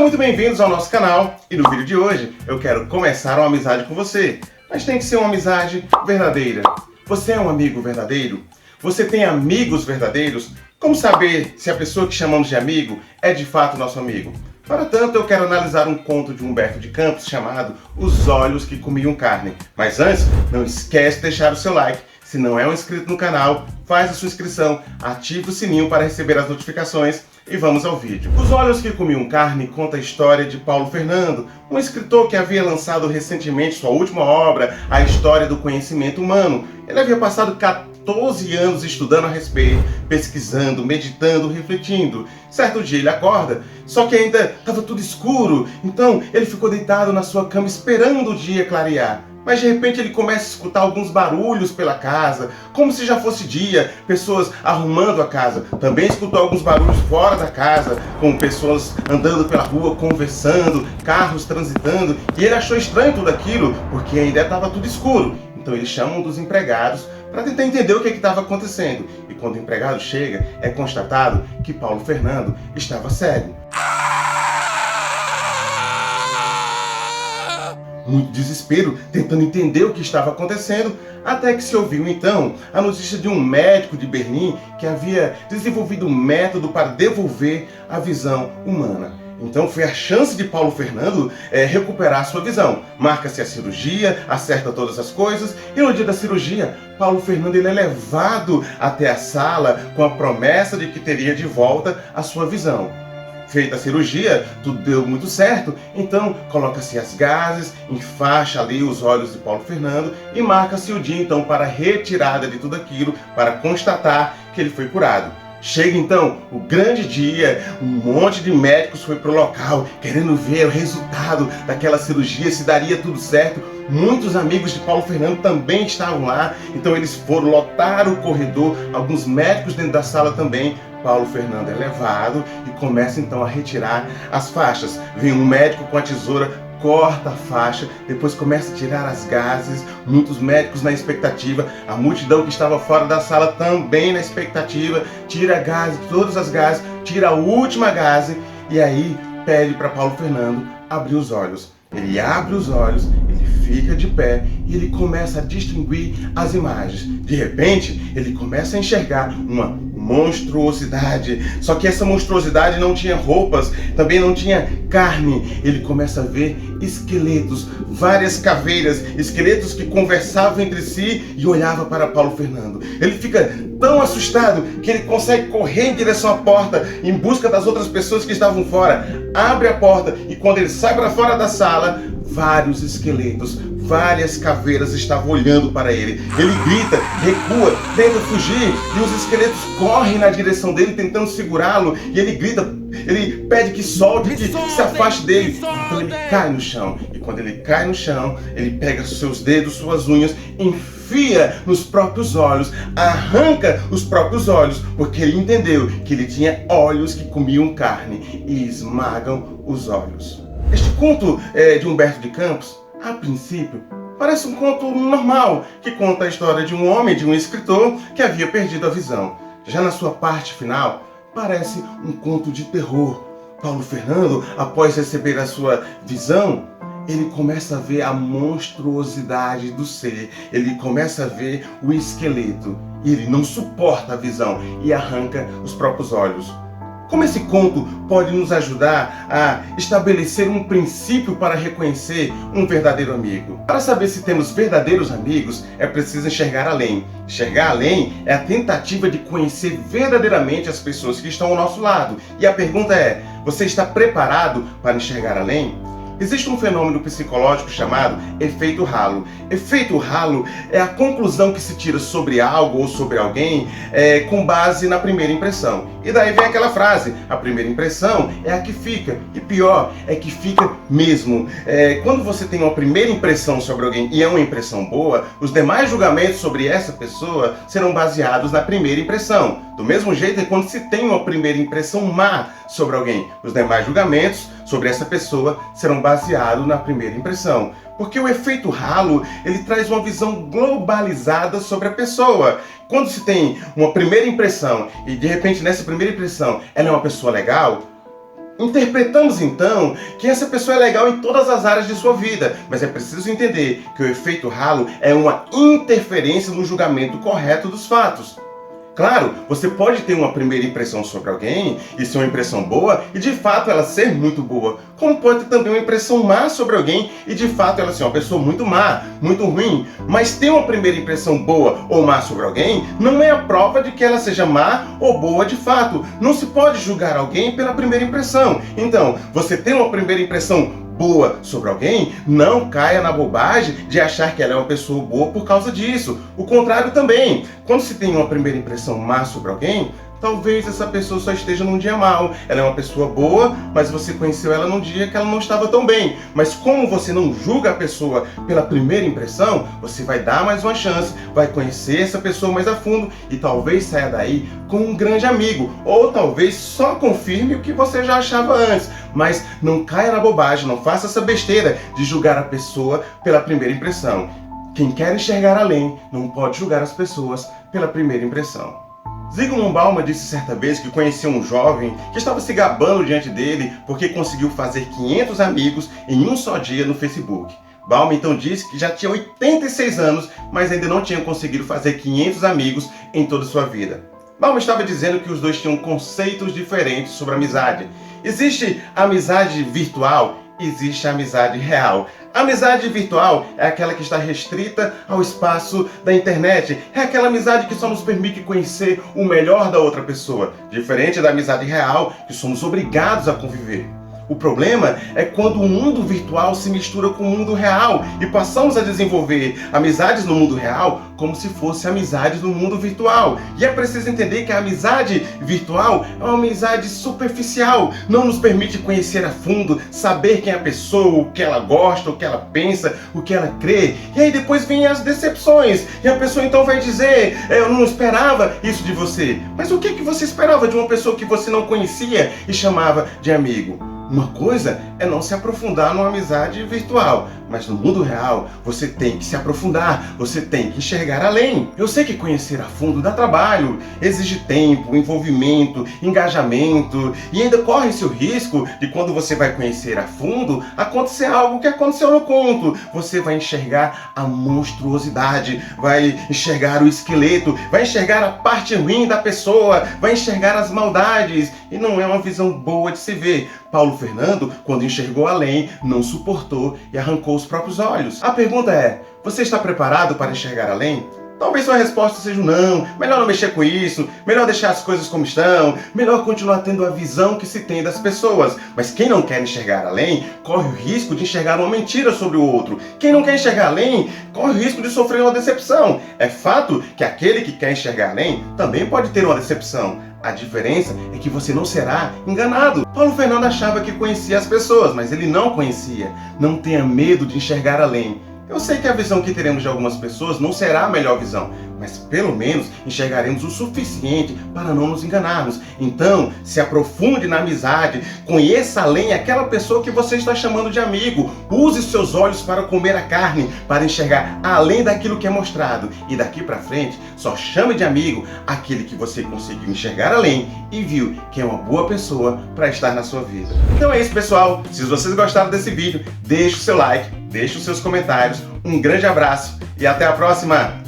Sejam muito bem-vindos ao nosso canal e no vídeo de hoje eu quero começar uma amizade com você, mas tem que ser uma amizade verdadeira. Você é um amigo verdadeiro? Você tem amigos verdadeiros? Como saber se a pessoa que chamamos de amigo é de fato nosso amigo? Para tanto, eu quero analisar um conto de Humberto de Campos chamado Os Olhos que Comiam Carne. Mas antes, não esquece de deixar o seu like. Se não é um inscrito no canal, faz a sua inscrição, ativa o sininho para receber as notificações e vamos ao vídeo. Os Olhos que Comiam Carne conta a história de Paulo Fernando, um escritor que havia lançado recentemente sua última obra, A História do Conhecimento Humano. Ele havia passado 14 anos estudando a respeito, pesquisando, meditando, refletindo. Certo dia ele acorda, só que ainda estava tudo escuro, então ele ficou deitado na sua cama esperando o dia clarear. Mas de repente ele começa a escutar alguns barulhos pela casa, como se já fosse dia, pessoas arrumando a casa. Também escutou alguns barulhos fora da casa, como pessoas andando pela rua, conversando, carros transitando. E ele achou estranho tudo aquilo, porque ainda estava tudo escuro. Então ele chama um dos empregados para tentar entender o que estava acontecendo. E quando o empregado chega, é constatado que Paulo Fernando estava cego. Muito desespero, tentando entender o que estava acontecendo, até que se ouviu então a notícia de um médico de Berlim que havia desenvolvido um método para devolver a visão humana. Então foi a chance de Paulo Fernando recuperar sua visão. Marca-se a cirurgia, acerta todas as coisas, e no dia da cirurgia, Paulo Fernando ele é levado até a sala com a promessa de que teria de volta a sua visão. Feita a cirurgia, tudo deu muito certo, então coloca-se as gases, enfaixa ali os olhos de Paulo Fernando e marca-se o dia então para a retirada de tudo aquilo, para constatar que ele foi curado. Chega então o grande dia, um monte de médicos foi para o local, querendo ver o resultado daquela cirurgia, se daria tudo certo. Muitos amigos de Paulo Fernando também estavam lá, então eles foram lotar o corredor, alguns médicos dentro da sala também. Paulo Fernando é levado e começa então a retirar as faixas. Vem um médico com a tesoura, corta a faixa, depois começa a tirar as gases, muitos médicos na expectativa, a multidão que estava fora da sala também na expectativa, tira a gase, todas as gases, tira a última gase e aí pede para Paulo Fernando abrir os olhos. Ele abre os olhos, ele fica de pé e ele começa a distinguir as imagens. De repente, ele começa a enxergar uma monstruosidade. Só que essa monstruosidade não tinha roupas, também não tinha carne. Ele começa a ver esqueletos, várias caveiras, esqueletos que conversavam entre si e olhavam para Paulo Fernando. Ele fica tão assustado que ele consegue correr em direção à porta em busca das outras pessoas que estavam fora. Abre a porta e quando ele sai para fora da sala, vários esqueletos, várias caveiras estavam olhando para ele. Ele grita, recua, tenta fugir e os esqueletos correm na direção dele tentando segurá-lo e ele grita, ele pede que solte, que se afaste dele. Então ele cai no chão e quando ele cai no chão, ele pega seus dedos, suas unhas, enfia nos próprios olhos, arranca os próprios olhos, porque ele entendeu que ele tinha olhos que comiam carne e esmagam os olhos. Este conto de Humberto de Campos, a princípio, parece um conto normal, que conta a história de um homem, de um escritor, que havia perdido a visão. Já na sua parte final, parece um conto de terror. Paulo Fernando, após receber a sua visão, ele começa a ver a monstruosidade do ser, ele começa a ver o esqueleto, e ele não suporta a visão e arranca os próprios olhos. Como esse conto pode nos ajudar a estabelecer um princípio para reconhecer um verdadeiro amigo? Para saber se temos verdadeiros amigos, é preciso enxergar além. Enxergar além é a tentativa de conhecer verdadeiramente as pessoas que estão ao nosso lado. E a pergunta é, você está preparado para enxergar além? Existe um fenômeno psicológico chamado efeito halo. Efeito halo é a conclusão que se tira sobre algo ou sobre alguém com base na primeira impressão. E daí vem aquela frase, a primeira impressão é a que fica. E pior, é que fica mesmo. Quando você tem uma primeira impressão sobre alguém e é uma impressão boa, os demais julgamentos sobre essa pessoa serão baseados na primeira impressão. Do mesmo jeito é quando se tem uma primeira impressão má sobre alguém. Os demais julgamentos sobre essa pessoa serão baseados na primeira impressão. Porque o efeito halo, ele traz uma visão globalizada sobre a pessoa. Quando se tem uma primeira impressão e de repente nessa primeira impressão ela é uma pessoa legal, Interpretamos então que essa pessoa é legal em todas as áreas de sua vida, mas é preciso entender que o efeito halo é uma interferência no julgamento correto dos fatos. Claro, você pode ter uma primeira impressão sobre alguém e ser uma impressão boa e de fato ela ser muito boa, como pode ter também uma impressão má sobre alguém e de fato ela ser uma pessoa muito má, muito ruim. Mas ter uma primeira impressão boa ou má sobre alguém não é a prova de que ela seja má ou boa de fato. Não se pode julgar alguém pela primeira impressão. Então, você tem uma primeira impressão boa sobre alguém, não caia na bobagem de achar que ela é uma pessoa boa por causa disso. O contrário também. Quando se tem uma primeira impressão má sobre alguém, talvez essa pessoa só esteja num dia mau. Ela é uma pessoa boa, mas você conheceu ela num dia que ela não estava tão bem. Mas como você não julga a pessoa pela primeira impressão, você vai dar mais uma chance, vai conhecer essa pessoa mais a fundo e talvez saia daí com um grande amigo. Ou talvez só confirme o que você já achava antes. Mas não caia na bobagem, não faça essa besteira de julgar a pessoa pela primeira impressão. Quem quer enxergar além não pode julgar as pessoas pela primeira impressão. Zygmunt Bauman disse certa vez que conhecia um jovem que estava se gabando diante dele porque conseguiu fazer 500 amigos em um só dia no Facebook. Bauman então disse que já tinha 86 anos, mas ainda não tinha conseguido fazer 500 amigos em toda a sua vida. Bauman estava dizendo que os dois tinham conceitos diferentes sobre amizade. Existe a amizade virtual, existe a amizade real. A amizade virtual é aquela que está restrita ao espaço da internet. É aquela amizade que só nos permite conhecer o melhor da outra pessoa, diferente da amizade real, que somos obrigados a conviver. O problema é quando o mundo virtual se mistura com o mundo real e passamos a desenvolver amizades no mundo real como se fosse amizades no mundo virtual. E é preciso entender que a amizade virtual é uma amizade superficial, não nos permite conhecer a fundo, saber quem é a pessoa, o que ela gosta, o que ela pensa, o que ela crê. E aí depois vêm as decepções e a pessoa então vai dizer: eu não esperava isso de você. Mas o que você esperava de uma pessoa que você não conhecia e chamava de amigo? Uma coisa é não se aprofundar numa amizade virtual, mas no mundo real você tem que se aprofundar, você tem que enxergar além. Eu sei que conhecer a fundo dá trabalho, exige tempo, envolvimento, engajamento e ainda corre-se o risco de quando você vai conhecer a fundo acontecer algo que aconteceu no conto. Você vai enxergar a monstruosidade, vai enxergar o esqueleto, vai enxergar a parte ruim da pessoa, vai enxergar as maldades e não é uma visão boa de se ver. Paulo Fernando, quando enxergou além, não suportou e arrancou os próprios olhos. A pergunta é: você está preparado para enxergar além? Talvez sua resposta seja um não, melhor não mexer com isso, melhor deixar as coisas como estão, melhor continuar tendo a visão que se tem das pessoas. Mas quem não quer enxergar além, corre o risco de enxergar uma mentira sobre o outro. Quem não quer enxergar além, corre o risco de sofrer uma decepção. É fato que aquele que quer enxergar além também pode ter uma decepção. A diferença é que você não será enganado. Paulo Fernando achava que conhecia as pessoas, mas ele não conhecia. Não tenha medo de enxergar além. Eu sei que a visão que teremos de algumas pessoas não será a melhor visão, mas pelo menos enxergaremos o suficiente para não nos enganarmos. Então, se aprofunde na amizade, conheça além aquela pessoa que você está chamando de amigo. Use seus olhos para comer a carne, para enxergar além daquilo que é mostrado. E daqui para frente, só chame de amigo aquele que você conseguiu enxergar além e viu que é uma boa pessoa para estar na sua vida. Então é isso, pessoal. Se vocês gostaram desse vídeo, deixe o seu like, deixe os seus comentários. Um grande abraço e até a próxima!